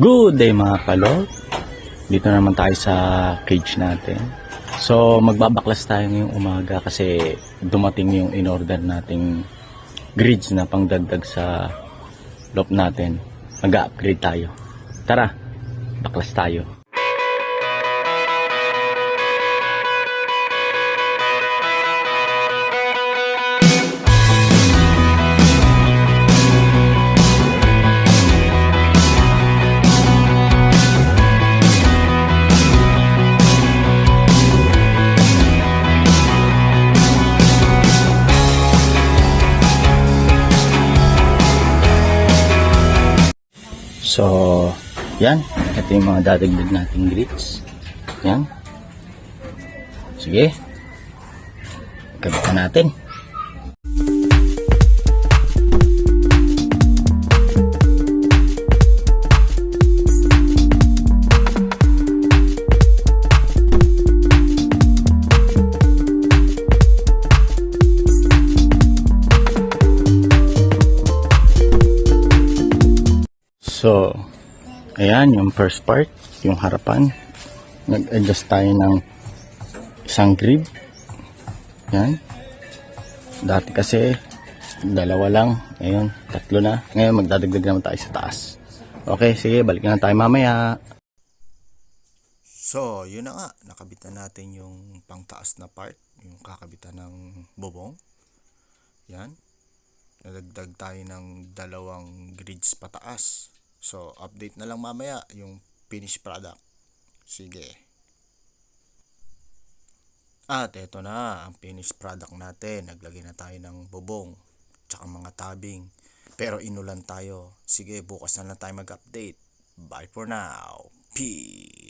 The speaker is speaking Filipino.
Good day mga kalot. Dito naman tayo sa cage natin. So magbabaklas tayo ngayong umaga kasi dumating yung in-order nating grids na pangdagdag sa loop natin. Mag-upgrade tayo. Tara, baklas tayo. So, yan. Ito yung mga dadagdag nating grids. Yan. Sige. Kabitan natin. So, ayan yung first part, yung harapan. Nag-adjust tayo ng isang grid. Yan. Dati kasi, dalawa lang. Ngayon, tatlo na. Ngayon, magdadagdag naman tayo sa taas. Okay, sige, balik na tayo mamaya. So, yun na nga. Nakabitan natin yung pangtaas na part. Yung kakabitan ng bubong. Yan. Nadagdag tayo ng dalawang grids pataas. So, update na lang mamaya yung finished product. Sige. At eto na ang finished product natin. Naglagay na tayo ng bubong tsaka mga tabing. Pero inulan tayo. Sige, bukas na lang tayo mag-update. Bye for now. Peace.